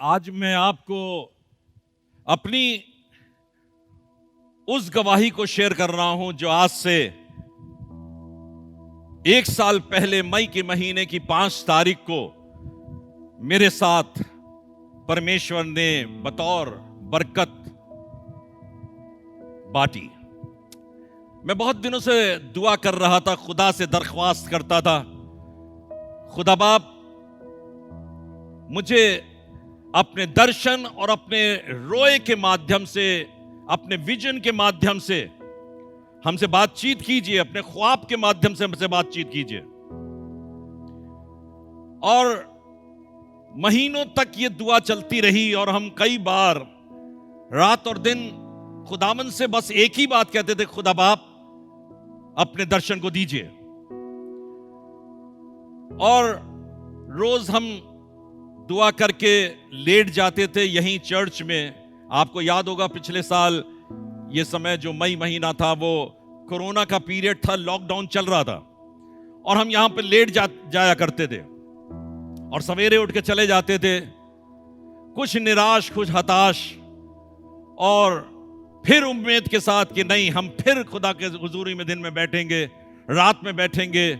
आज मैं आपको अपनी उस गवाही को शेयर कर रहा हूं जो आज से 1 साल पहले मई के महीने की 5 तारीख को मेरे साथ परमेश्वर ने बतौर बरकत बांटी। मैं बहुत दिनों से दुआ कर रहा था, खुदा से दरख्वास्त करता था, खुदा बाप मुझे अपने दर्शन और अपने रोए के माध्यम से, अपने विजन के माध्यम से हमसे बातचीत कीजिए, अपने ख्वाब के माध्यम से हमसे बातचीत कीजिए। और महीनों तक ये दुआ चलती रही और हम कई बार रात और दिन खुदावन से बस एक ही बात कहते थे, खुदा बाप अपने दर्शन को दीजिए। और रोज हम दुआ करके लेट जाते थे यहीं चर्च में। आपको याद होगा पिछले साल ये समय जो मई महीना था वो कोरोना का पीरियड था, लॉकडाउन चल रहा था और हम यहां पे लेट जाया करते थे और सवेरे उठ के चले जाते थे, कुछ निराश कुछ हताश, और फिर उम्मीद के साथ कि नहीं, हम फिर खुदा के हुजूरी में दिन में बैठेंगे, रात में बैठेंगे,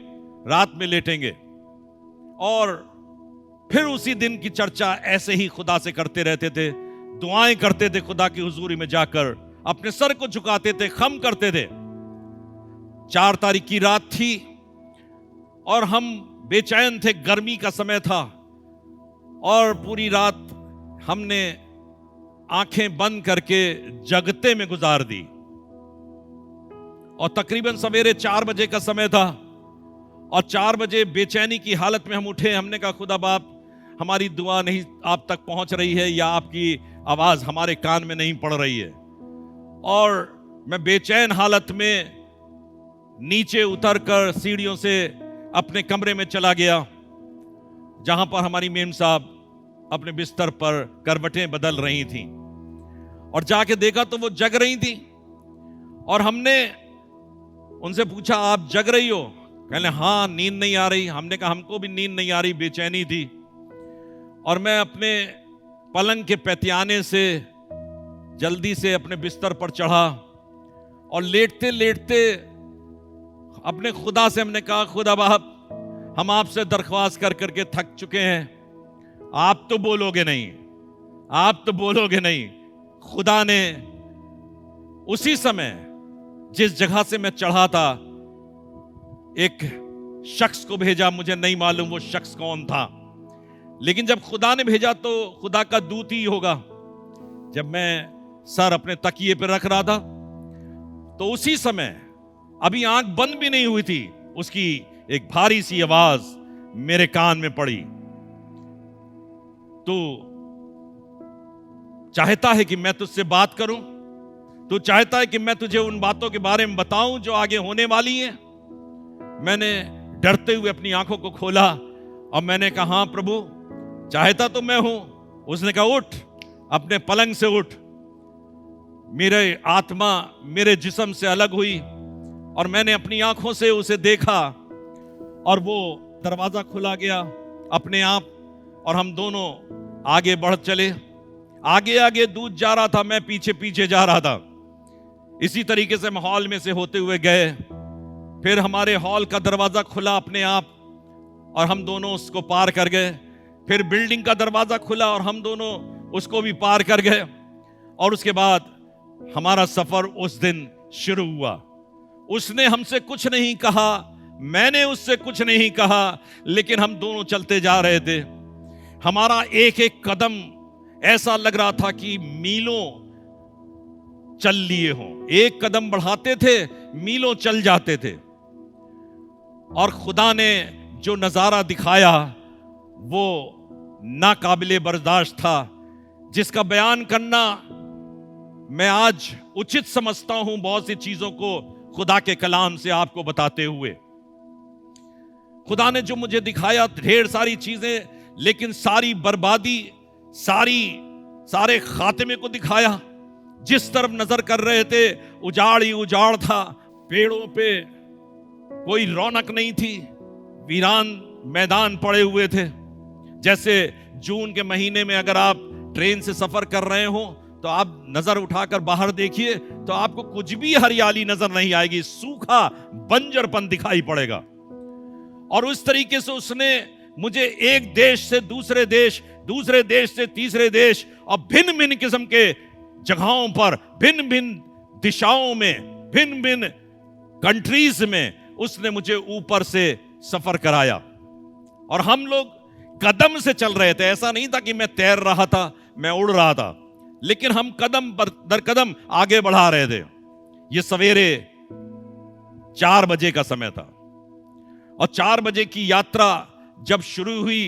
रात में लेटेंगे। और फिर उसी दिन की चर्चा ऐसे ही खुदा से करते रहते थे, दुआएं करते थे, खुदा की हुजूरी में जाकर अपने सर को झुकाते थे, खम करते थे। 4 तारीख की रात थी और हम बेचैन थे, गर्मी का समय था और पूरी रात हमने आंखें बंद करके जगते में गुजार दी। और तकरीबन सवेरे 4 बजे का समय था और 4 बजे बेचैनी की हालत में हम उठे। हमने कहा, खुदा बाप हमारी दुआ नहीं आप तक पहुंच रही है या आपकी आवाज हमारे कान में नहीं पड़ रही है। और मैं बेचैन हालत में नीचे उतरकर सीढ़ियों से अपने कमरे में चला गया जहां पर हमारी मेम साहब अपने बिस्तर पर करवटें बदल रही थीं, और जाके देखा तो वो जग रही थी। और हमने उनसे पूछा, आप जग रही हो? कहले हाँ, नींद नहीं आ रही। हमने कहा हमको भी नींद नहीं आ रही, बेचैनी थी। और मैं अपने पलंग के पैतियाने से जल्दी से अपने बिस्तर पर चढ़ा और लेटते लेटते अपने खुदा से हमने कहा, खुदा बाप हम आपसे दरख्वास्त कर करके थक चुके हैं, आप तो बोलोगे नहीं, आप तो बोलोगे नहीं। खुदा ने उसी समय जिस जगह से मैं चढ़ा था एक शख्स को भेजा। मुझे नहीं मालूम वो शख्स कौन था, लेकिन जब खुदा ने भेजा तो खुदा का दूत ही होगा। जब मैं सर अपने तकिए पर रख रहा था तो उसी समय, अभी आंख बंद भी नहीं हुई थी, उसकी एक भारी सी आवाज मेरे कान में पड़ी, तू चाहता है कि मैं तुझसे बात करूं, तू चाहता है कि मैं तुझे उन बातों के बारे में बताऊं जो आगे होने वाली हैं। मैंने डरते हुए अपनी आंखों को खोला और मैंने कहा, हाँ प्रभु, चाहता तो मैं हूं। उसने कहा, उठ, अपने पलंग से उठ। मेरे आत्मा मेरे जिस्म से अलग हुई और मैंने अपनी आंखों से उसे देखा और वो दरवाजा खुला गया अपने आप और हम दोनों आगे बढ़ चले। आगे आगे दूध जा रहा था, मैं पीछे पीछे जा रहा था। इसी तरीके से हम हॉल में से होते हुए गए। फिर हमारे हॉल का दरवाजा खुला अपने आप और हम दोनों उसको पार कर गए। फिर बिल्डिंग का दरवाजा खुला और हम दोनों उसको भी पार कर गए। और उसके बाद हमारा सफर उस दिन शुरू हुआ। उसने हमसे कुछ नहीं कहा, मैंने उससे कुछ नहीं कहा, लेकिन हम दोनों चलते जा रहे थे। हमारा एक एक कदम ऐसा लग रहा था कि मीलों चल लिए हों। एक कदम बढ़ाते थे, मीलों चल जाते थे। और खुदा ने जो नजारा दिखाया वो नाकाबिले बर्दाश्त था, जिसका बयान करना मैं आज उचित समझता हूं, बहुत सी चीजों को खुदा के कलाम से आपको बताते हुए। खुदा ने जो मुझे दिखाया, ढेर सारी चीजें, लेकिन सारी बर्बादी, सारे खात्मे को दिखाया। जिस तरफ नजर कर रहे थे उजाड़ ही उजाड़ था, पेड़ों पे कोई रौनक नहीं थी, वीरान मैदान पड़े हुए थे। जैसे जून के महीने में अगर आप ट्रेन से सफर कर रहे हो तो आप नजर उठाकर बाहर देखिए तो आपको कुछ भी हरियाली नजर नहीं आएगी, सूखा बंजरपन दिखाई पड़ेगा। और उस तरीके से उसने मुझे एक देश से दूसरे देश, दूसरे देश से तीसरे देश और भिन्न भिन्न किस्म के जगहों पर, भिन्न भिन्न दिशाओं में, भिन्न भिन्न कंट्रीज में उसने मुझे ऊपर से सफर कराया। और हम लोग कदम से चल रहे थे, ऐसा नहीं था कि मैं तैर रहा था, मैं उड़ रहा था, लेकिन हम कदम दर कदम आगे बढ़ा रहे थे। यह सवेरे 4 बजे का समय था और 4 बजे की यात्रा जब शुरू हुई,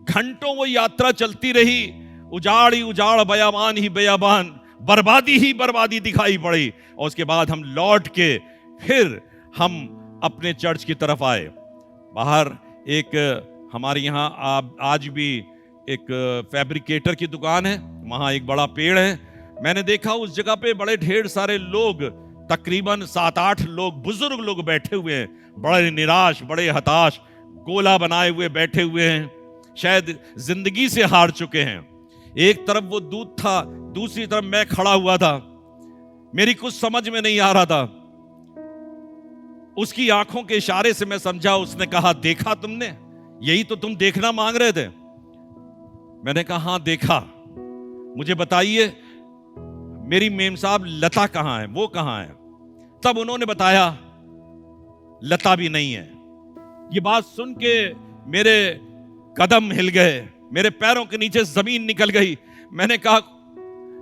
घंटों वो यात्रा चलती रही, उजाड़ ही उजाड़, बयाबान ही बयाबान, बर्बादी ही बर्बादी दिखाई पड़ी। और उसके बाद हम लौट के फिर हम अपने चर्च की तरफ आए। बाहर एक हमारे यहाँ आज भी एक फैब्रिकेटर की दुकान है, वहां एक बड़ा पेड़ है। मैंने देखा उस जगह पे बड़े ढेर सारे लोग, तकरीबन 7-8 लोग, बुजुर्ग लोग बैठे हुए हैं, बड़े निराश, बड़े हताश, गोला बनाए हुए बैठे हुए हैं, शायद जिंदगी से हार चुके हैं। एक तरफ वो दूध था, दूसरी तरफ मैं खड़ा हुआ था। मेरी कुछ समझ में नहीं आ रहा था। उसकी आंखों के इशारे से मैं समझा, उसने कहा, देखा तुमने, यही तो तुम देखना मांग रहे थे। मैंने कहा, हां देखा। मुझे बताइए मेरी मेम साहब लता कहां है, वो कहां है? तब उन्होंने बताया लता भी नहीं है। ये बात सुन के मेरे कदम हिल गए, मेरे पैरों के नीचे जमीन निकल गई। मैंने कहा,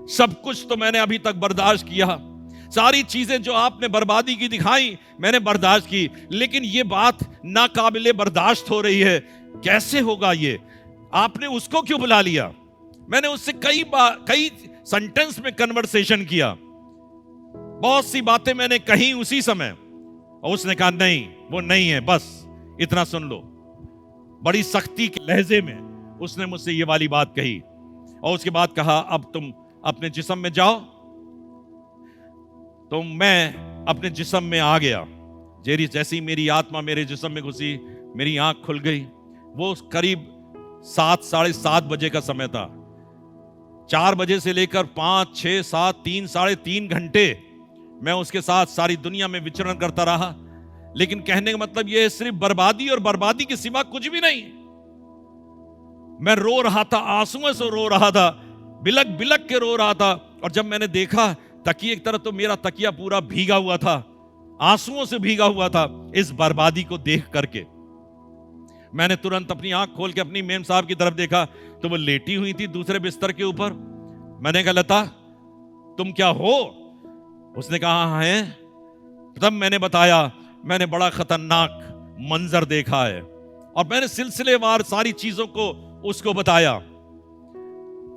सब कुछ तो मैंने अभी तक बर्दाश्त किया, सारी चीजें जो आपने बर्बादी की दिखाई मैंने बर्दाश्त की, लेकिन ये बात नाकाबिले बर्दाश्त हो रही है। कैसे होगा ये? आपने उसको क्यों बुला लिया? मैंने उससे कई सेंटेंस में कन्वर्सेशन किया, बहुत सी बातें मैंने कही उसी समय, और उसने कहा नहीं, वो नहीं है, बस इतना सुन लो। बड़ी सख्ती के लहजे में उसने मुझसे ये वाली बात कही और उसके बाद कहा, अब तुम अपने जिस्म में जाओ। तो मैं अपने जिस्म में आ गया। जैसी मेरी आत्मा मेरे जिस्म में घुसी, मेरी आंख खुल गई। वो करीब 7, 7:30 बजे का समय था। 4 बजे से लेकर 5, 6, 7, 3, 3.5 घंटे मैं उसके साथ सारी दुनिया में विचरण करता रहा। लेकिन कहने का मतलब यह है, सिर्फ बर्बादी और बर्बादी के सिवा कुछ भी नहीं। मैं रो रहा था, आंसुओं से रो रहा था, बिलक बिलक के रो रहा था। और जब मैंने देखा तकिए की तरफ, तो मेरा तकिया पूरा भीगा हुआ था, आंसुओं से भीगा हुआ था। इस बर्बादी को देख करके मैंने तुरंत अपनी आंख खोल के अपनी मेम साहब की तरफ देखा, तो वो लेटी हुई थी दूसरे बिस्तर के ऊपर। मैंने कहा, लता तुम क्या हो? उसने कहा, हाँ है। तब मैंने बताया, मैंने बड़ा खतरनाक मंजर देखा है, और मैंने सिलसिलेवार सारी चीजों को उसको बताया।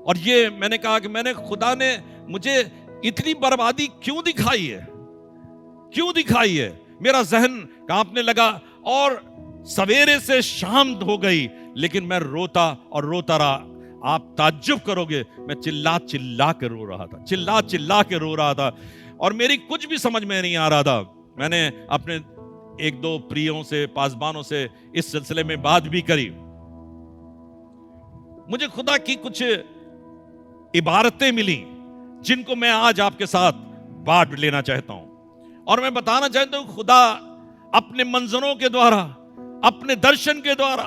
और ये मैंने कहा कि खुदा ने मुझे इतनी बर्बादी क्यों दिखाई है, क्यों दिखाई है? मेरा जहन कांपने लगा और सवेरे से शाम हो गई, लेकिन मैं रोता और रोता रहा। आप ताज्जुब करोगे, मैं चिल्ला चिल्ला के रो रहा था, चिल्ला चिल्ला के रो रहा था, और मेरी कुछ भी समझ में नहीं आ रहा था। मैंने अपने 1-2 प्रियों से, पासबानों से इस सिलसिले में बात भी करी। मुझे खुदा की कुछ इबारतें मिली जिनको मैं आज आपके साथ बांट लेना चाहता हूं। और मैं बताना चाहता हूं, खुदा अपने मंजरों के द्वारा, अपने दर्शन के द्वारा,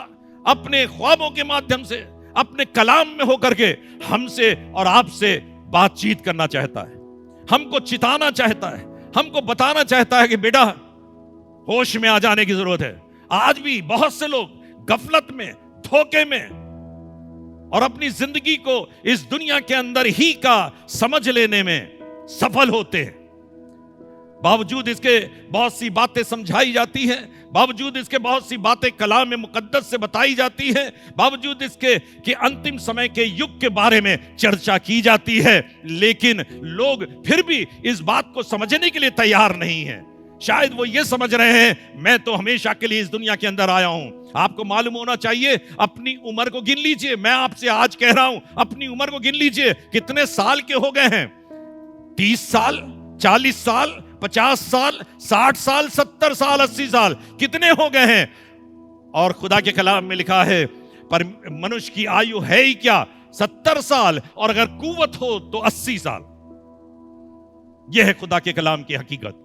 अपने ख्वाबों के माध्यम से, अपने कलाम में होकर के हमसे और आपसे बातचीत करना चाहता है, हमको चिताना चाहता है, हमको बताना चाहता है कि बेटा होश में आ जाने की जरूरत है। आज भी बहुत से लोग गफलत में, धोखे में, और अपनी जिंदगी को इस दुनिया के अंदर ही का समझ लेने में सफल होते हैं। बावजूद इसके बहुत सी बातें समझाई जाती हैं, बावजूद इसके बहुत सी बातें कलाम में मुकद्दस से बताई जाती हैं, बावजूद इसके कि अंतिम समय के युग के बारे में चर्चा की जाती है, लेकिन लोग फिर भी इस बात को समझने के लिए तैयार नहीं हैं। शायद वो ये समझ रहे हैं, मैं तो हमेशा के लिए इस दुनिया के अंदर आया हूं। आपको मालूम होना चाहिए, अपनी उम्र को गिन लीजिए। मैं आपसे आज कह रहा हूं, अपनी उम्र को गिन लीजिए, कितने साल के हो गए हैं? 30 साल, 40 साल, 50 साल, 60 साल, 70 साल, 80 साल, कितने हो गए हैं? और खुदा के कलाम में लिखा है, पर मनुष्य की आयु है ही क्या? 70 साल, और अगर कुव्वत हो तो 80 साल। यह है खुदा के कलाम की हकीकत।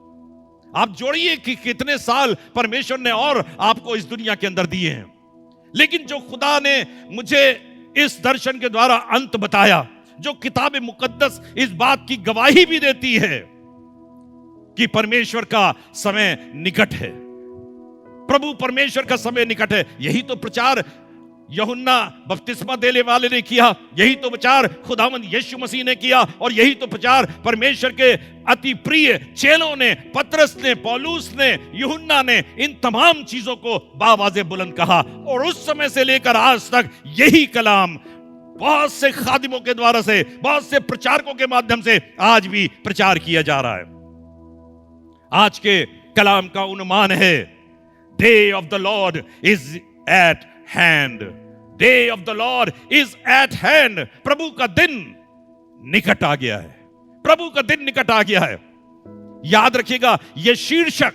आप जोड़िए कि कितने साल परमेश्वर ने और आपको इस दुनिया के अंदर दिए हैं। लेकिन जो खुदा ने मुझे इस दर्शन के द्वारा अंत बताया, जो किताब मुकद्दस इस बात की गवाही भी देती है कि परमेश्वर का समय निकट है, प्रभु परमेश्वर का समय निकट है। यही तो प्रचार यूहन्ना बपतिस्मा देने वाले ने किया, यही तो प्रचार खुदावंद यीशु मसीह ने किया, और यही तो प्रचार परमेश्वर के अति प्रिय चेलों ने, पतरस ने, पौलुस ने, यूहन्ना ने, इन तमाम चीजों को बावाज़े बुलंद कहा। और उस समय से लेकर आज तक यही कलाम बहुत से खादिमों के द्वारा से, बहुत से प्रचारकों के माध्यम से आज भी प्रचार किया जा रहा है। आज के कलाम का उन्माद है, day of the Lord is at hand. Day of the Lord is at hand. प्रभु का दिन निकट आ गया है। प्रभु का दिन निकट आ गया है। याद रखिएगा, यह शीर्षक,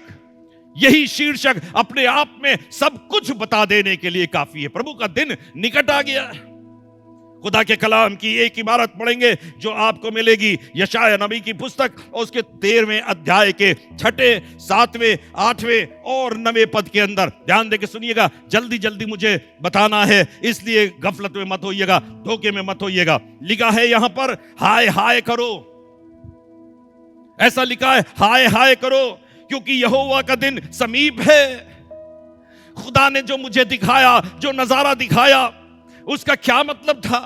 यही शीर्षक अपने आप में सब कुछ बता देने के लिए काफी है। प्रभु का दिन निकट आ गया है। खुदा के कलाम की एक इबारत पढ़ेंगे जो आपको मिलेगी यशायाह नबी की पुस्तक, उसके 13वें अध्याय के 6, 7, 8 और 9 पद के अंदर। ध्यान देके सुनिएगा, जल्दी जल्दी मुझे बताना है, इसलिए गफलत में मत होइएगा, धोखे में मत होइएगा। लिखा है यहां पर, हाय हाय करो। ऐसा लिखा है, हाय हाय करो, क्योंकि यहोवा का दिन समीप है। खुदा ने जो मुझे दिखाया, जो नजारा दिखाया, उसका क्या मतलब था?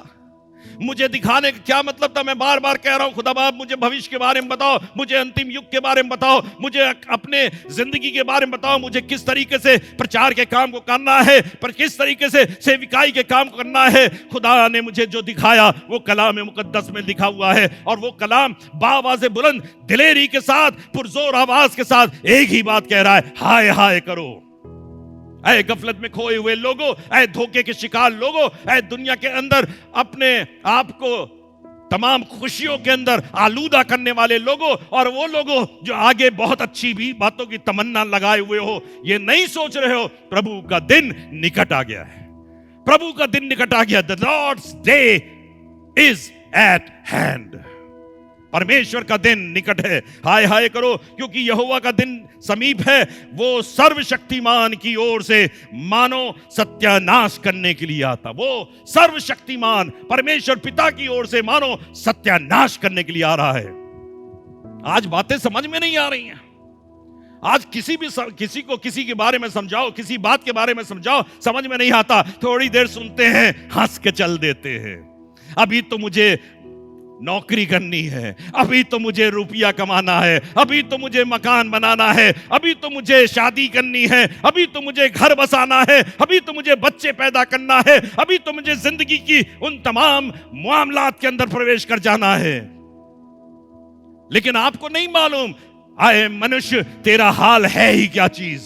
मुझे दिखाने का क्या मतलब था? मैं बार बार कह रहा हूं, खुदा बाप मुझे भविष्य के बारे में बताओ, मुझे अंतिम युग के बारे में बताओ, मुझे अपने जिंदगी के बारे में बताओ, मुझे किस तरीके से प्रचार के काम को करना है, पर किस तरीके से सेविकाई के काम को करना है। खुदा ने मुझे जो दिखाया वो कलाम मुकद्दस में लिखा हुआ है, और वो कलाम बावाज़े बुलंद दिलेरी के साथ, पुरजोर आवाज के साथ एक ही बात कह रहा है, हाय हाय करो। ऐ गफलत में खोए हुए लोगों, ऐ धोखे के शिकार लोगों, ऐ दुनिया के अंदर अपने आप को तमाम खुशियों के अंदर आलूदा करने वाले लोगों, और वो लोगों जो आगे बहुत अच्छी भी बातों की तमन्ना लगाए हुए हो, ये नहीं सोच रहे हो प्रभु का दिन निकट आ गया है। प्रभु का दिन निकट आ गया। The Lord's day is at hand. परमेश्वर का दिन निकट है। हाय हाय करो, क्योंकि यहोवा का दिन समीप है। वो सर्वशक्तिमान की ओर से मानो सत्यानाश करने के लिए आता। वो सर्वशक्तिमान परमेश्वर पिता की ओर से मानो सत्यानाश करने के लिए आ रहा है। आज बातें समझ में नहीं आ रही हैं। आज किसी को किसी के बारे में समझाओ, किसी बात के बारे में समझाओ, समझ में नहीं आता। थोड़ी देर सुनते हैं, हंस के चल देते हैं। अभी तो मुझे नौकरी करनी है, अभी तो मुझे रुपया कमाना है, अभी तो मुझे मकान बनाना है, अभी तो मुझे शादी करनी है, अभी तो मुझे घर बसाना है, अभी तो मुझे बच्चे पैदा करना है, अभी तो मुझे जिंदगी की उन तमाम मामलात के अंदर प्रवेश कर जाना है। लेकिन आपको नहीं मालूम, आए मनुष्य, तेरा हाल है ही क्या चीज।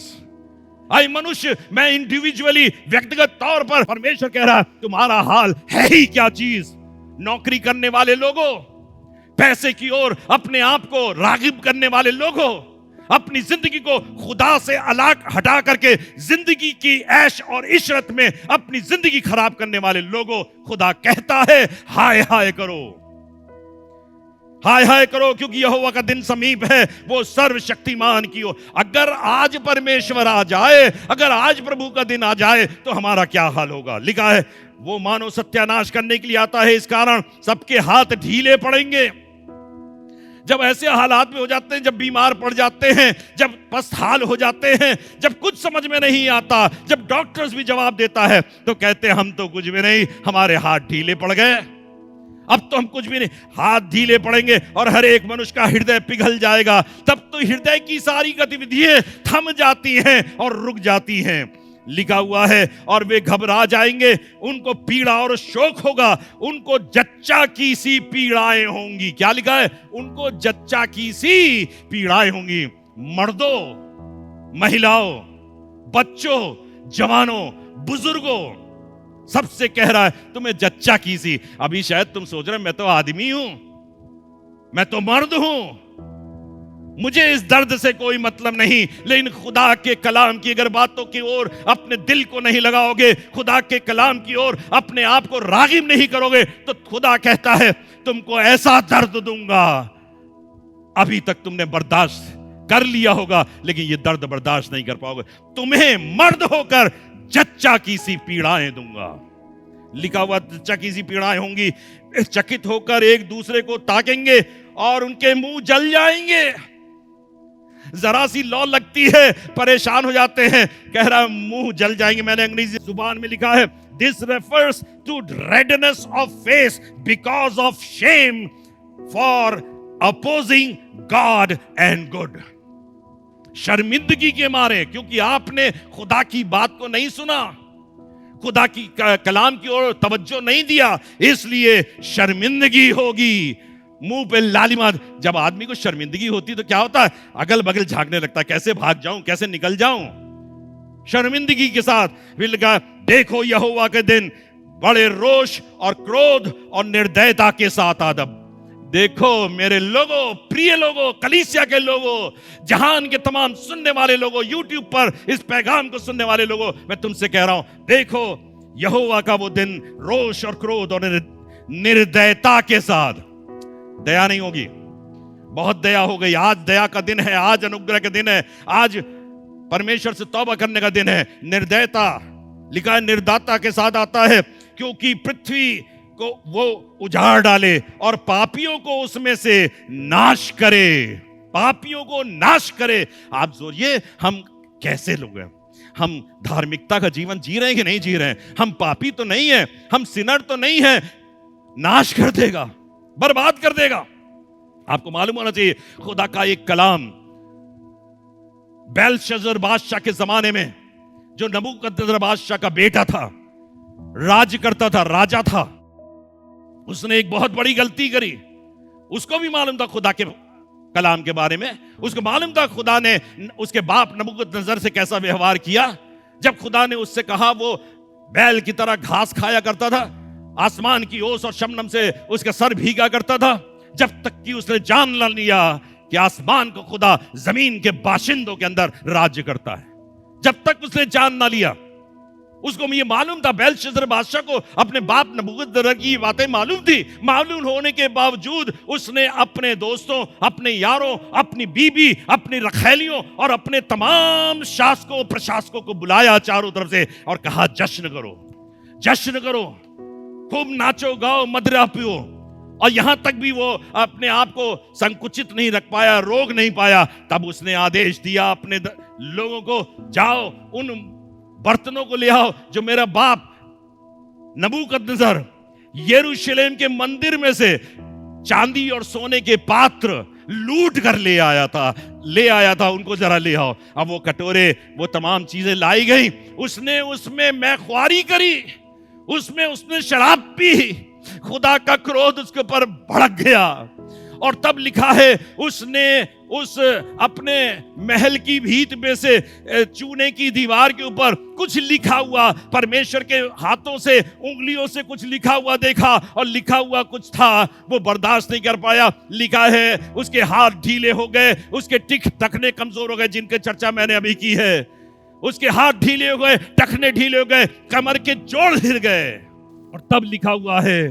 आए मनुष्य, मैं इंडिविजुअली, व्यक्तिगत तौर पर परमेश्वर कह रहा है, तुम्हारा हाल है ही क्या चीज। नौकरी करने वाले लोगों, पैसे की ओर अपने आप को रागिब करने वाले लोगों, अपनी जिंदगी को खुदा से अलग हटा करके जिंदगी की ऐश और इशरत में अपनी जिंदगी खराब करने वाले लोगों, खुदा कहता है हाय हाय करो, हाय हाय करो, क्योंकि यहोवा का दिन समीप है। वो सर्वशक्तिमान की ओर। अगर आज परमेश्वर आ जाए, अगर आज प्रभु का दिन आ जाए, तो हमारा क्या हाल होगा। लिखा है वो मानो सत्यानाश करने के लिए आता है, इस कारण सबके हाथ ढीले पड़ेंगे। जब ऐसे हालात में हो जाते हैं, जब बीमार पड़ जाते हैं, जब पस्त हाल हो जाते हैं, जब कुछ समझ में नहीं आता, जब डॉक्टर्स भी जवाब देता है, तो कहते हैं हम तो कुछ भी नहीं, हमारे हाथ ढीले पड़ गए, अब तो हम कुछ भी नहीं। हाथ ढीले पड़ेंगे और हर एक मनुष्य का हृदय पिघल जाएगा। तब तो हृदय की सारी गतिविधियां थम जाती हैं और रुक जाती हैं। लिखा हुआ है, और वे घबरा जाएंगे, उनको पीड़ा और शोक होगा, उनको जच्चा की सी पीड़ाएं होंगी। क्या लिखा है? उनको जच्चा की सी पीड़ाएं होंगी। मर्दों, महिलाओं, बच्चों, जवानों, बुजुर्गों, सबसे कह रहा है तुम्हें जच्चा की सी। अभी शायद तुम सोच रहे मैं तो आदमी हूं, मैं तो मर्द हूं, मुझे इस दर्द से कोई मतलब नहीं, लेकिन खुदा के कलाम की अगर बातों की ओर अपने दिल को नहीं लगाओगे, खुदा के कलाम की ओर अपने आप को रागिब नहीं करोगे, तो खुदा कहता है तुमको ऐसा दर्द दूंगा, अभी तक तुमने बर्दाश्त कर लिया होगा लेकिन ये दर्द बर्दाश्त नहीं कर पाओगे। तुम्हें मर्द होकर जच्चा की सी पीड़ाएं दूंगा। लिखा हुआ जच्चा की सी पीड़ाएं होंगी। चकित होकर एक दूसरे को ताकेंगे और उनके मुंह जल जाएंगे। जरा सी लौ लगती है, परेशान हो जाते हैं, कह रहा मुंह जल जाएंगे। मैंने अंग्रेजी जुबान में लिखा है, this refers to redness of face because of shame for opposing God and good. शर्मिंदगी के मारे, क्योंकि आपने खुदा की बात को नहीं सुना, खुदा की कलाम की ओर तवज्जो नहीं दिया, इसलिए शर्मिंदगी होगी। मुंह पे लालिमा। जब आदमी को शर्मिंदगी होती तो क्या होता है? अगल बगल झांकने लगता है, कैसे भाग जाऊं, कैसे निकल जाऊं। शर्मिंदगी के साथ फिर लगा, देखो यहोवा के दिन बड़े रोष और क्रोध और निर्दयता के साथ आदब। देखो मेरे लोगों, प्रिय लोगों, कलीसिया के लोगों, जहान के तमाम सुनने वाले लोगों, यूट्यूब पर इस पैगाम को सुनने वाले लोगों, मैं तुमसे कह रहा हूं, देखो यहोवा का वो दिन रोष और क्रोध और निर्दयता के साथ। दया नहीं होगी, बहुत दया हो गई। आज दया का दिन है, आज अनुग्रह का दिन है, आज परमेश्वर से तौबा करने का दिन है। निर्दयता लिखा है निर्दयता के साथ आता है, क्योंकि पृथ्वी को वो उजाड़ डाले और पापियों को उसमें से नाश करे, पापियों को नाश करे। आप सोचिए हम कैसे लोग हैं, हम धार्मिकता का जीवन जी रहे हैं कि नहीं जी रहे हैं? हम पापी तो नहीं है, हम सिनर तो नहीं है। नाश कर देगा, बर्बाद कर देगा। आपको मालूम होना चाहिए खुदा का एक कलाम बेलशस्सर बादशाह के जमाने में, जो नबूकदनेस्सर बादशाह का बेटा था, राज करता था, राजा था, उसने एक बहुत बड़ी गलती करी। उसको भी मालूम था खुदा के कलाम के बारे में, उसको मालूम था खुदा ने उसके बाप नबूकदनेस्सर से कैसा व्यवहार किया। जब खुदा ने उससे कहा, वो बैल की तरह घास खाया करता था, आसमान की ओस और शबनम से उसका सर भीगा करता था, जब तक कि उसने जान न लिया कि आसमान को खुदा जमीन के बाशिंदों के अंदर राज्य करता है। जब तक उसने जान ना लिया, उसको ये मालूम था, बेलशस्सर बादशाह को अपने बाप नबूकदनेस्सर की बातें मालूम थी। मालूम होने के बावजूद उसने अपने दोस्तों, अपने यारों, अपनी बीबी, अपनी रखैलियों और अपने तमाम शासकों प्रशासकों को बुलाया चारों तरफ से और कहा, जश्न करो, जश्न करो, खूब नाचो गाओ, मदिरा पियो। और यहां तक भी वो अपने आप को संकुचित नहीं रख पाया, रोक नहीं पाया। तब उसने आदेश दिया अपने लोगों को, जाओ उन बर्तनों को ले आओ जो मेरा बाप नबूकदनेस्सर यरूशलेम के मंदिर में से चांदी और सोने के पात्र लूट कर ले आया था, उनको जरा ले आओ। अब वो कटोरे, वो तमाम चीजें लाई गई, उसने उसमें मैख्वारी करी, उसमें उसने शराब पी, खुदा का क्रोध उसके ऊपर भड़क गया। और तब लिखा है, उसने उस अपने महल की भीत में से चूने की दीवार के ऊपर कुछ लिखा हुआ, परमेश्वर के हाथों से, उंगलियों से कुछ लिखा हुआ देखा, और लिखा हुआ कुछ था, वो बर्दाश्त नहीं कर पाया। लिखा है उसके हाथ ढीले हो गए, उसके टखने कमजोर हो गए, जिनके चर्चा मैंने अभी की है। उसके हाथ ढीले हो गए, टखने ढीले हो गए, कमर के जोड़ हिल गए। और तब लिखा हुआ है,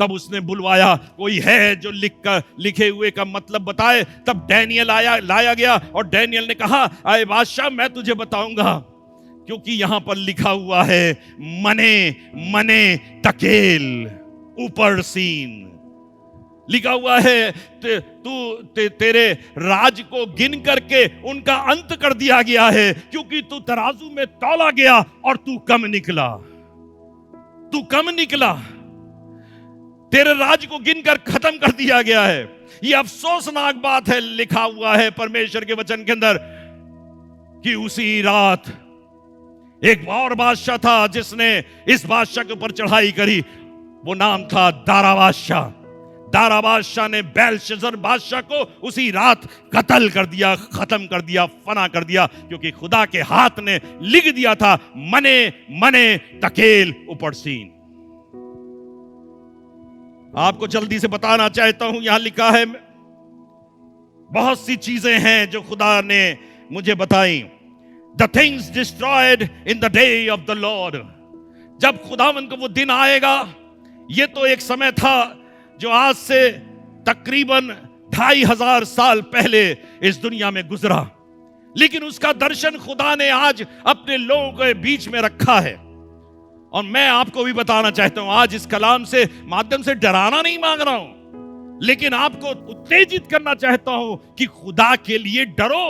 तब उसने बुलवाया, कोई है जो लिखे हुए का मतलब बताए। तब डैनियल लाया गया और डैनियल ने कहा, आए बादशाह मैं तुझे बताऊंगा, क्योंकि यहां पर लिखा हुआ है मने मने तकेल ऊपर सीन। लिखा हुआ है तेरे राज को गिन करके उनका अंत कर दिया गया है, क्योंकि तू तराजू में तौला गया और तू कम निकला, तू कम निकला। तेरे राज को गिनकर खत्म कर दिया गया है। यह अफसोसनाक बात है, लिखा हुआ है परमेश्वर के वचन के अंदर कि उसी रात एक और बादशाह था जिसने इस बादशाह के ऊपर चढ़ाई करी। वो नाम था दारा बादशाह। दारा बादशाह ने बेलशस्सर बादशाह को उसी रात कत्ल कर दिया, खत्म कर दिया, फना कर दिया, क्योंकि खुदा के हाथ ने लिख दिया था मने मने तकेल ऊपर सीन। आपको जल्दी से बताना चाहता हूं, यहां लिखा है बहुत सी चीजें हैं जो खुदा ने मुझे बताई। The things destroyed in the day of the Lord. जब खुदावंद को वो दिन आएगा, ये तो एक समय था जो आज से तकरीबन 2500 साल पहले इस दुनिया में गुजरा, लेकिन उसका दर्शन खुदा ने आज अपने लोगों के बीच में रखा है। और मैं आपको भी बताना चाहता हूं, आज इस कलाम से माध्यम से डराना नहीं मांग रहा हूं, लेकिन आपको उत्तेजित करना चाहता हूं कि खुदा के लिए डरो,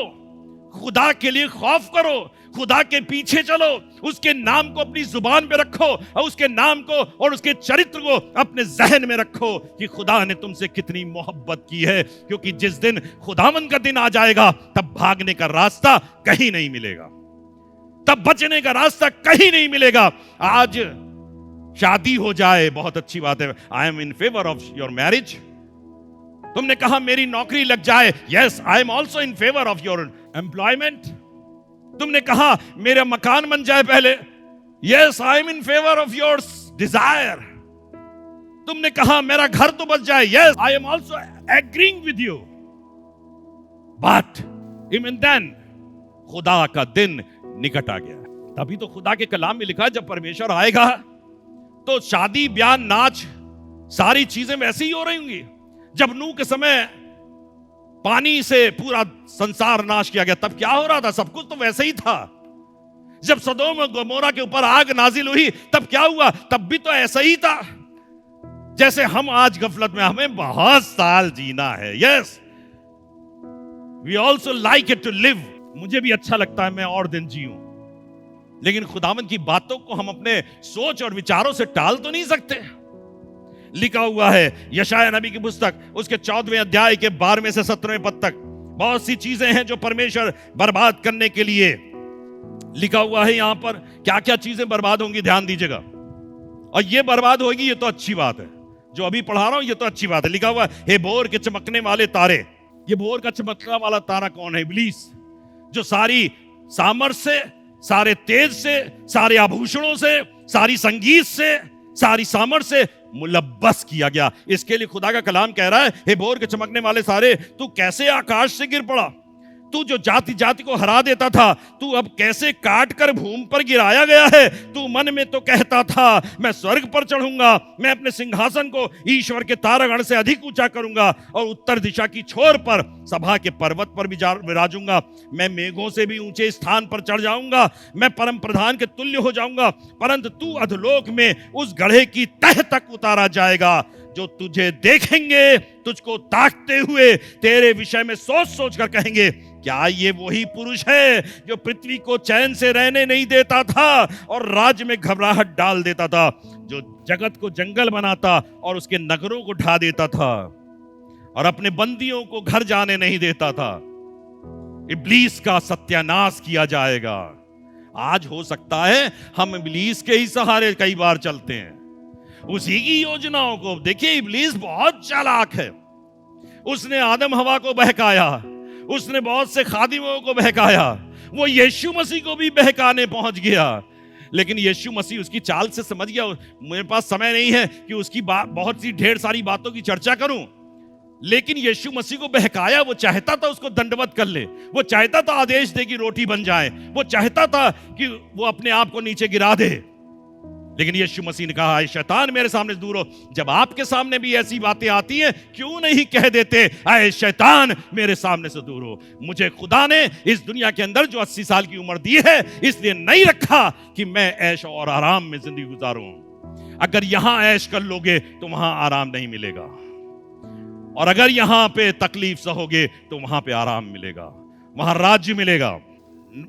खुदा के लिए खौफ करो, खुदा के पीछे चलो, उसके नाम को अपनी जुबान पे रखो और उसके नाम को और उसके चरित्र को अपने जहन में रखो कि खुदा ने तुमसे कितनी मोहब्बत की है। क्योंकि जिस दिन खुदावन का दिन आ जाएगा, तब भागने का रास्ता कहीं नहीं मिलेगा, तब बचने का रास्ता कहीं नहीं मिलेगा। आज शादी हो जाए बहुत अच्छी बात है, I am in favour of your marriage. तुमने कहा मेरी नौकरी लग जाए, yes I am also in favour of your employment. तुमने कहा मेरा मकान बन जाए पहले, yes I am in favour of your desire. तुमने कहा मेरा घर तो बच जाए, yes I am also agreeing with you. But even then खुदा का दिन निकट आ गया। तभी तो खुदा के कलाम में लिखा है, जब परमेश्वर आएगा तो शादी ब्याह नाच सारी चीजें वैसी ही हो रही होंगी। जब नूह के समय पानी से पूरा संसार नाश किया गया, तब क्या हो रहा था? सब कुछ तो वैसे ही था। जब सदोम और गमोरा के ऊपर आग नाजिल हुई, तब क्या हुआ? तब भी तो ऐसा ही था जैसे हम आज गफलत में। हमें बहुत साल जीना है, yes we also like it to live. मुझे भी अच्छा लगता है मैं और दिन जीऊं, लेकिन खुदावंद की बातों को हम अपने सोच और विचारों से टाल तो नहीं सकते। लिखा हुआ है यशायाह नबी की पुस्तक, उसके 14वें अध्याय के 12वें से 17वें पद तक बहुत सी चीजें हैं जो परमेश्वर बर्बाद करने के लिए लिखा हुआ है। यहां पर क्या क्या चीजें बर्बाद होंगी, ध्यान दीजिएगा। और ये बर्बाद होगी, ये तो अच्छी बात है। जो अभी पढ़ा रहा हूं ये तो अच्छी बात है। लिखा हुआ है हे भोर के चमकने वाले तारे। ये भोर का चमकने वाला तारा कौन है? इब्लीस, जो सारी सामर्थ से, सारे तेज से, सारे आभूषणों से, सारी संगीत से, सारी सामर्थ से मुलब्बस किया गया। इसके लिए खुदा का कलाम कह रहा है हे भोर के चमकने वाले सारे, तू कैसे आकाश से गिर पड़ा? तू जो जाति जाति को हरा देता था, तू अब कैसे काट कर भूमि पर गिराया गया है। तू मन में तो कहता था मैं स्वर्ग पर चढ़ूंगा, मैं अपने सिंहासन को ईश्वर के तारागण से अधिक ऊंचा करूंगा और उत्तर दिशा की छोर पर सभा के पर्वत पर भी विराजूंगा। मैं मेघों से भी ऊंचे स्थान पर चढ़ जाऊंगा, मैं परम प्रधान के तुल्य हो जाऊंगा। परंतु तू अधोलोक में उस गड्ढे की तह तक उतारा जाएगा। जो तुझे देखेंगे, तुझको ताकते हुए तेरे विषय में सोच सोच कर कहेंगे, क्या ये वही पुरुष है जो पृथ्वी को चैन से रहने नहीं देता था और राज्य में घबराहट डाल देता था, जो जगत को जंगल बनाता और उसके नगरों को ढा देता था और अपने बंदियों को घर जाने नहीं देता था। इब्लीस का सत्यानाश किया जाएगा। आज हो सकता है हम इब्लीस के ही सहारे कई बार चलते हैं, उसी की योजनाओं को। देखिए इब्लीस बहुत चालाक है। उसने आदम हवा को बहकाया, उसने बहुत से खादिमों को बहकाया, वो यीशु मसीह को भी बहकाने पहुंच गया। लेकिन यीशु मसीह उसकी चाल से समझ गया। मेरे पास समय नहीं है कि उसकी बहुत सी ढेर सारी बातों की चर्चा करूं, लेकिन यीशु मसीह को बहकाया। वो चाहता था उसको दंडवत कर ले, वो चाहता था आदेश दे कि रोटी बन जाए, वो चाहता था कि वो अपने आप को नीचे गिरा दे। लेकिन यीशु मसीह ने कहा शैतान मेरे सामने से दूर हो। जब आपके सामने भी ऐसी बातें आती हैं, क्यों नहीं कह देते आए शैतान मेरे सामने से दूर हो। मुझे खुदा ने इस दुनिया के अंदर जो 80 साल की उम्र दी है, इसलिए नहीं रखा कि मैं ऐश और आराम में जिंदगी गुजारूं। अगर यहां ऐश कर लोगे तो वहां आराम नहीं मिलेगा, और अगर यहां पे तकलीफ सहोगे तो वहां पे आराम मिलेगा, वहां राज्य मिलेगा।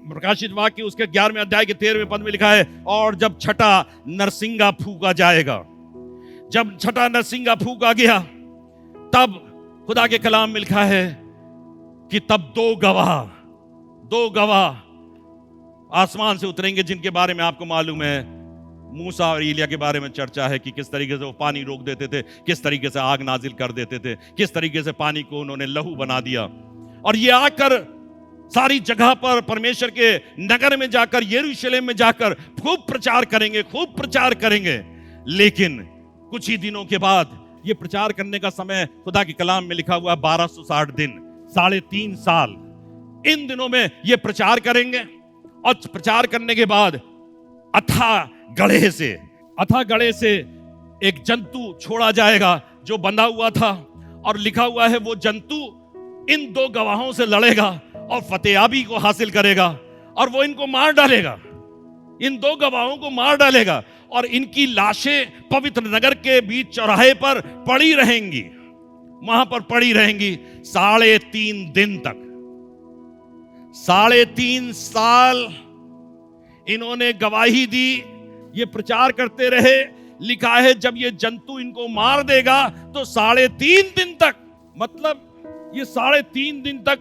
प्रकाशित वाक्य उसके 11वें अध्याय के 13वें पद में लिखा है, और जब छठा नरसिंगा फूका जाएगा। जब छठा नरसिंगा फूका गया, तब खुदा के कलाम में लिखा है कि तब दो गवाह आसमान से उतरेंगे, जिनके बारे में आपको मालूम है मूसा और एलिया के बारे में चर्चा है कि किस तरीके से वो पानी रोक देते थे, किस तरीके से आग नाजिल कर देते थे, किस तरीके से पानी को उन्होंने लहू बना दिया। और ये आकर सारी जगह पर परमेश्वर के नगर में जाकर, यरूशलेम में जाकर खूब प्रचार करेंगे। लेकिन कुछ ही दिनों के बाद ये प्रचार करने का समय खुदा के कलाम में लिखा हुआ 1260 दिन। 3.5 साल इन दिनों में ये प्रचार करेंगे। और प्रचार करने के बाद अथाह गढ़े से एक जंतु छोड़ा जाएगा जो बंधा हुआ था, और लिखा हुआ है वो जंतु इन 2 गवाहों से लड़ेगा और फतेहाबी को हासिल करेगा, और वो इनको मार डालेगा, इन 2 गवाहों को मार डालेगा, और इनकी लाशें पवित्र नगर के बीच चौराहे पर पड़ी रहेंगी, वहां पर पड़ी रहेंगी 3.5 दिन तक। 3.5 साल इन्होंने गवाही दी, ये प्रचार करते रहे। लिखा है जब ये जंतु इनको मार देगा तो 3.5 दिन तक, मतलब ये 3.5 दिन तक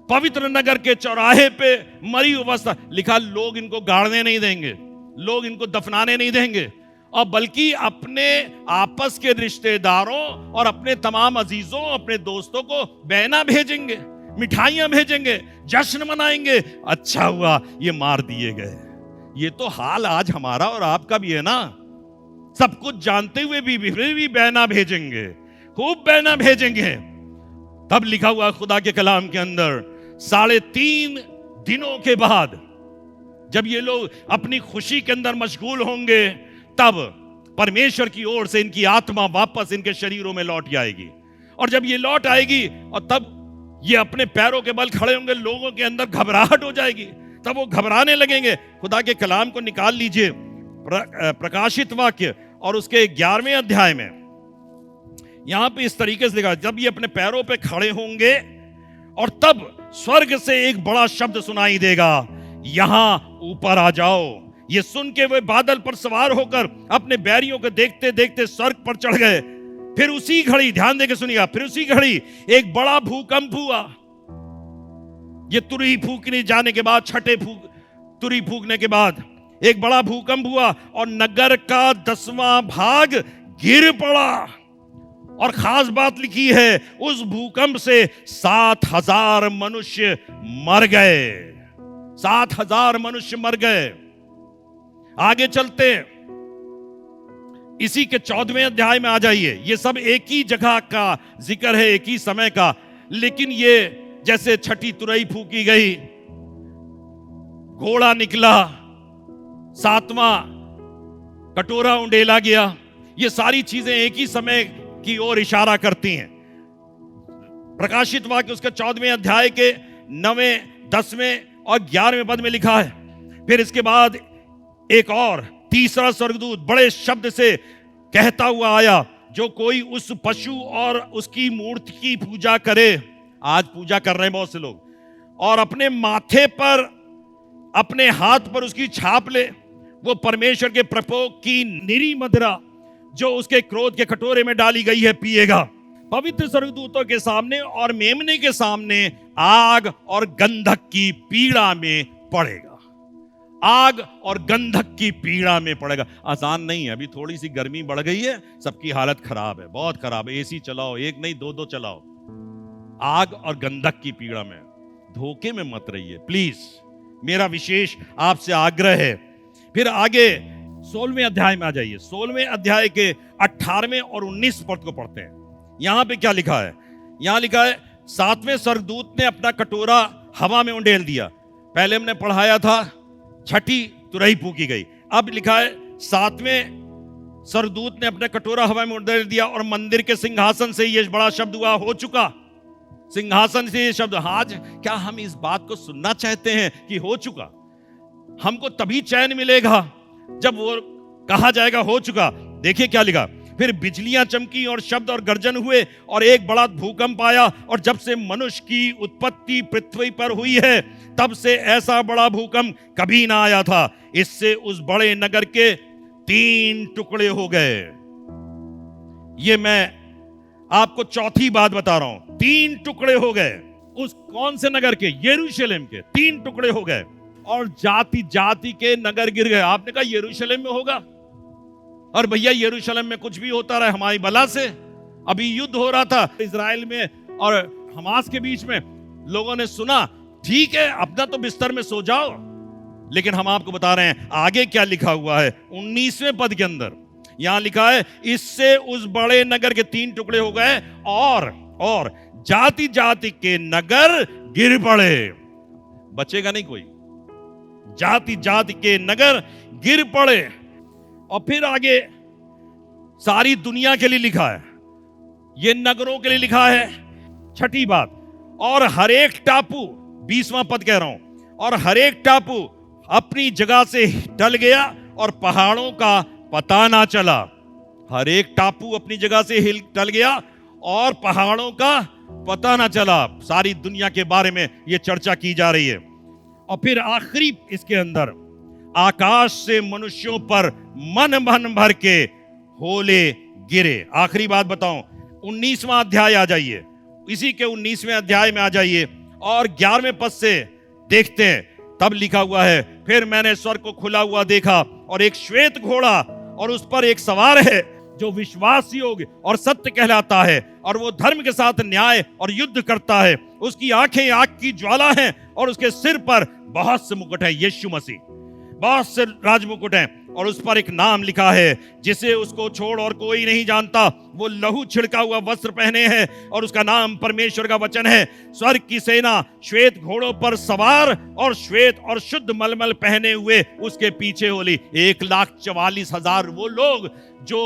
पवित्र नगर के चौराहे पे मरी अवस्था, लिखा लोग इनको गाड़ने नहीं देंगे, लोग इनको दफनाने नहीं देंगे, और बल्कि अपने आपस के रिश्तेदारों और अपने तमाम अजीजों, अपने दोस्तों को बहना भेजेंगे, मिठाइयां भेजेंगे, जश्न मनाएंगे। अच्छा हुआ ये मार दिए गए। ये तो हाल आज हमारा और आपका भी है ना। सब कुछ जानते हुए भी फिर भी बहना भेजेंगे, खूब बहना भेजेंगे। तब लिखा हुआ खुदा के कलाम के अंदर 3.5 दिनों के बाद जब ये लोग अपनी खुशी के अंदर मशगूल होंगे, तब परमेश्वर की ओर से इनकी आत्मा वापस इनके शरीरों में लौट आएगी। और जब ये लौट आएगी और तब ये अपने पैरों के बल खड़े होंगे, लोगों के अंदर घबराहट हो जाएगी, तब वो घबराने लगेंगे। खुदा के कलाम को निकाल लीजिए, प्रकाशित वाक्य और उसके 11वें अध्याय में यहां पे इस तरीके से लिखा, जब ये अपने पैरों पे खड़े होंगे और तब स्वर्ग से एक बड़ा शब्द सुनाई देगा, यहां ऊपर आ जाओ। ये सुन के वे बादल पर सवार होकर अपने बैरियों को देखते देखते स्वर्ग पर चढ़ गए। फिर उसी घड़ी, ध्यान देके सुनिएगा, फिर उसी घड़ी एक बड़ा भूकंप हुआ। ये तुरही फूकने जाने के बाद, तुरही फूकने के बाद एक बड़ा भूकंप हुआ और नगर का 10वां भाग गिर पड़ा। और खास बात लिखी है, उस भूकंप से 7,000 मनुष्य मर गए। 7,000 मनुष्य मर गए। आगे चलते इसी के 14वें अध्याय में आ जाइए। ये सब एक ही जगह का जिक्र है, एक ही समय का, लेकिन ये जैसे छठी तुरही फूकी गई, घोड़ा निकला, 7वां कटोरा उंडेला गया, ये सारी चीजें एक ही समय की ओर इशारा करती हैं। प्रकाशित वाक्य उसके 14वें अध्याय के 9वें, 10वें और 11वें पद में लिखा है, फिर इसके बाद एक और तीसरा स्वर्गदूत बड़े शब्द से कहता हुआ आया, जो कोई उस पशु और उसकी मूर्ति की पूजा करे, आज पूजा कर रहे हैं बहुत से लोग, और अपने माथे पर, अपने हाथ पर उसकी छाप ले, वो परमेश्वर के प्रकोप की निरी मदिरा जो उसके क्रोध के कटोरे में डाली गई है पिएगा। पवित्र स्वर्गदूतों के सामने और मेमने के सामने आग और गंधक की पीड़ा में पड़ेगा। आग और गंधक की पीड़ा में पड़ेगा। आसान नहीं है, अभी थोड़ी सी गर्मी बढ़ गई है, सबकी हालत खराब है, बहुत खराब है। एसी चलाओ, एक नहीं दो चलाओ। आग और गंधक की पीड़ा में, धोखे में मत रहिए प्लीज, मेरा विशेष आपसे आग्रह है। फिर आगे 16वें अध्याय में आ जाइए। 16वें अध्याय के 18वें और 19 पद को पढ़ते हैं। यहां पे क्या लिखा है? यहां लिखा है, 7वें स्वर्गदूत ने अपना कटोरा हवा में उंडेल दिया। पहले हमने पढ़ाया था छठी तुरही फूकी गई, अब लिखा है 7वें स्वर्गदूत ने अपना कटोरा हवा में उंडेल दिया और मंदिर के सिंहासन से यह बड़ा शब्द हुआ, हो चुका। सिंहासन से ये शब्द, आज क्या हम इस बात को सुनना चाहते हैं कि हो चुका? हमको तभी चैन मिलेगा जब वो कहा जाएगा हो चुका। देखिए क्या लिखा, फिर बिजलियां चमकी और शब्द और गर्जन हुए और एक बड़ा भूकंप आया, और जब से मनुष्य की उत्पत्ति पृथ्वी पर हुई है तब से ऐसा बड़ा भूकंप कभी ना आया था। इससे उस बड़े नगर के 3 टुकड़े हो गए। ये मैं आपको चौथी बात बता रहा हूं, 3 टुकड़े हो गए। उस कौन से नगर के? यरूशलेम के 3 टुकड़े हो गए और जाति जाति के नगर गिर गए। आपने कहा यरूशलेम में होगा, और भैया यरूशलेम में कुछ भी होता रहा हमारी बला से। अभी युद्ध हो रहा था इजराइल में और हमास के बीच में, लोगों ने सुना, ठीक है अपना तो बिस्तर में सो जाओ, लेकिन हम आपको बता रहे हैं आगे क्या लिखा हुआ है। 19वें पद के अंदर यहां लिखा है, इससे उस बड़े नगर के 3 टुकड़े हो गए और जाति जाति के नगर गिर पड़े। बचेगा नहीं कोई। जाति जाति के नगर गिर पड़े। और फिर आगे सारी दुनिया के लिए लिखा है, ये नगरों के लिए लिखा है। छठी बात, और हर एक टापू, 20वां पद कह रहा हूं, और हर एक टापू अपनी जगह से टल गया और पहाड़ों का पता ना चला। हर एक टापू अपनी जगह से टल गया और पहाड़ों का पता ना चला। सारी दुनिया के बारे में यह चर्चा की जा रही है। और फिर आखिरी इसके अंदर, आकाश से मनुष्यों पर मन मन भर के होले गिरे। आखिरी बात बताऊं, 19वां अध्याय आ जाइए, इसी के 19वें अध्याय में आ जाइए और 11वें पद से देखते हैं। तब लिखा हुआ है, फिर मैंने स्वर्ग को खुला हुआ देखा और एक श्वेत घोड़ा, और उस पर एक सवार है जो विश्वास योग्य और सत्य कहलाता है, और वो धर्म के साथ न्याय और युद्ध करता है। उसकी आंखें आग की ज्वाला हैं और उसके सिर पर बहुत से मुकुट है। यीशु मसीह, बहुत से राजमुकुट हैं, और उस पर एक नाम लिखा है जिसे उसको छोड़ और कोई नहीं जानता। वो लहू छिड़का हुआ वस्त्र पहने हैं और उसका नाम परमेश्वर का वचन है। स्वर्ग की सेना श्वेत घोड़ों पर सवार और श्वेत और शुद्ध मलमल पहने हुए उसके पीछे होली। 1,44,000 वो लोग जो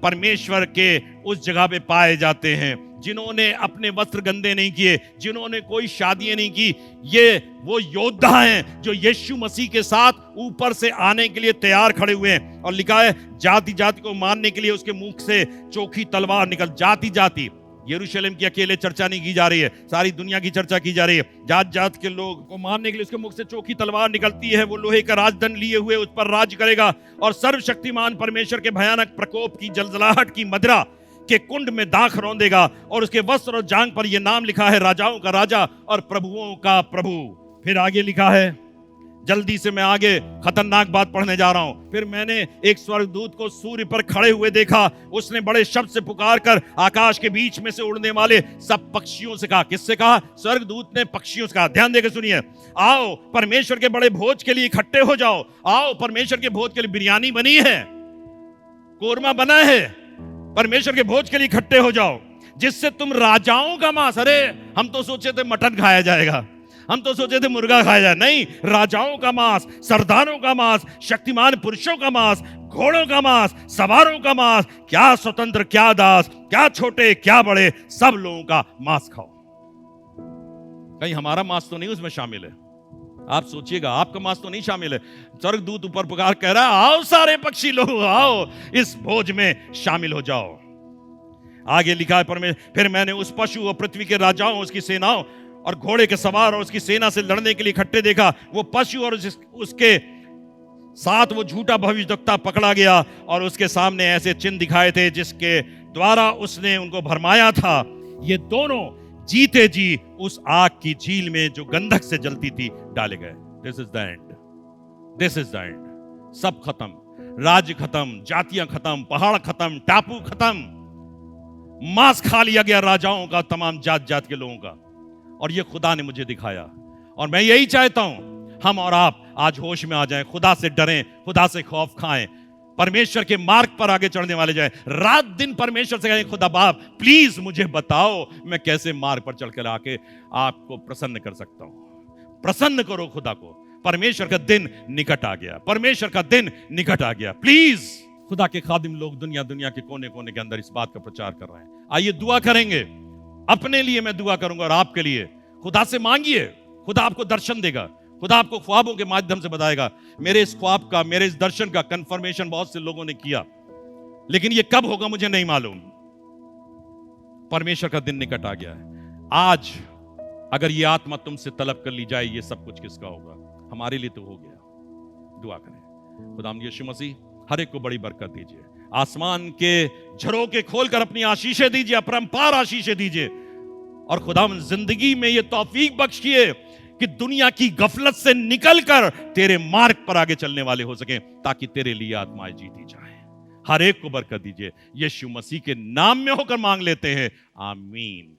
परमेश्वर के उस जगह पे पाए जाते हैं, जिन्होंने अपने वस्त्र गंदे नहीं किए, जिन्होंने कोई शादियां नहीं की। ये वो योद्धा हैं जो यीशु मसीह के साथ ऊपर से आने के लिए तैयार खड़े हुए हैं। और लिखा है, जाति जाति को मारने के लिए उसके मुख से चोखी तलवार निकल। जाति जाति, यरूशलेम की अकेले चर्चा नहीं की जा रही है, सारी दुनिया की चर्चा की जा रही है। जात जात के लोग को मारने के लिए उसके मुख से चोखी तलवार निकलती है। वो लोहे का राजदंड लिए हुए उस पर राज करेगा, और सर्वशक्तिमान परमेश्वर के भयानक प्रकोप की जलजलाहट की मदिरा के कुंड में दाख रौंदेगा। और उसके वस्त्र और जांग पर यह नाम लिखा है, राजाओं का राजा और प्रभुओं का प्रभु। फिर आगे लिखा है, जल्दी से मैं आगे खतरनाक बात पढ़ने जा रहा हूं। फिर मैंने एक स्वर्गदूत को सूर्य पर खड़े हुए देखा। उसने बड़े शब्द से पुकार कर आकाश के बीच में से उड़ने वाले सब पक्षियों से कहा। किससे कहा? स्वर्गदूत ने पक्षियों से कहा। ध्यान देकर सुनिए, आओ परमेश्वर के बड़े भोज के लिए इकट्ठे हो जाओ। आओ, परमेश्वर के भोज के लिए बिरयानी बनी है, कोरमा बना है। परमेश्वर के भोज के लिए इकट्ठे हो जाओ, जिससे तुम राजाओं का मांस, अरे हम तो सोचे थे मटन खाया जाएगा, हम तो सोचे थे मुर्गा खाया जाए, नहीं, राजाओं का मांस, सरदारों का मांस, शक्तिमान पुरुषों का मांस, घोड़ों का मांस, सवारों का मांस, क्या स्वतंत्र क्या दास, क्या छोटे क्या बड़े, सब लोगों का मांस खाओ। कहीं हमारा मांस तो नहीं उसमें शामिल है? आप सोचिएगा, आपका मांस तो नहीं शामिल है। स्वर्गदूत ऊपर पुकार कह रहा है, आओ सारे पक्षी लोग, आओ इस भोज में शामिल हो जाओ। आगे लिखा है, फिर मैंने उस पशु और पृथ्वी के राजाओं, उसकी सेनाओं और घोड़े के सवार और उसकी सेना से लड़ने के लिए इकट्ठे देखा। वो पशु और उसके साथ वो झूठा भविष्यवक्ता पकड़ा गया, और उसके सामने ऐसे चिन्ह दिखाए थे जिसके द्वारा उसने उनको भरमाया था। ये दोनों जीते जी उस आग की झील में जो गंधक से जलती थी डाले गए। This is the end, this is the end. सब खत्म, राज्य खत्म, जातियां खत्म, पहाड़ खत्म, टापू खत्म, मांस खा लिया गया राजाओं का, तमाम जात जात के लोगों का। और ये खुदा ने मुझे दिखाया, और मैं यही चाहता हूं हम और आप आज होश में आ जाएं, खुदा से डरें, खुदा से खौफ खाएं, परमेश्वर के मार्ग पर आगे चढ़ने वाले जाएं। रात दिन परमेश्वर से कहें, खुदा बाप प्लीज मुझे बताओ मैं कैसे मार्ग पर चढ़कर आके आपको प्रसन्न कर सकता हूं। प्रसन्न करो खुदा को। परमेश्वर का दिन निकट आ गया, परमेश्वर का दिन निकट आ गया। प्लीज, खुदा के खादिम लोग दुनिया दुनिया के कोने कोने के अंदर इस बात का प्रचार कर रहे हैं। आइए दुआ करेंगे, अपने लिए मैं दुआ करूंगा और आपके लिए। खुदा से मांगिए, खुदा आपको दर्शन देगा, खुदा आपको ख्वाबों के माध्यम से बताएगा। मेरे इस ख्वाब का, मेरे इस दर्शन का कंफर्मेशन बहुत से लोगों ने किया, लेकिन ये कब होगा मुझे नहीं मालूम। परमेश्वर का दिन निकट आ गया है। आज अगर ये आत्मा तुमसे तलब कर ली जाए, ये सब कुछ किसका होगा? हमारे लिए तो हो गया। दुआ करें। खुदावंद यीशु मसीह हर एक को बड़ी बरकत दीजिए। आसमान के झरोखे खोलकर अपनी आशीषें दीजिए, अपरंपार आशीषें दीजिए। और खुदावंद जिंदगी में ये तौफीक बख्शिए कि दुनिया की गफलत से निकलकर तेरे मार्ग पर आगे चलने वाले हो सके, ताकि तेरे लिए आत्माएं जीती जाए। हर एक को बरकत दीजिए। यीशु मसीह के नाम में होकर मांग लेते हैं, आमीन।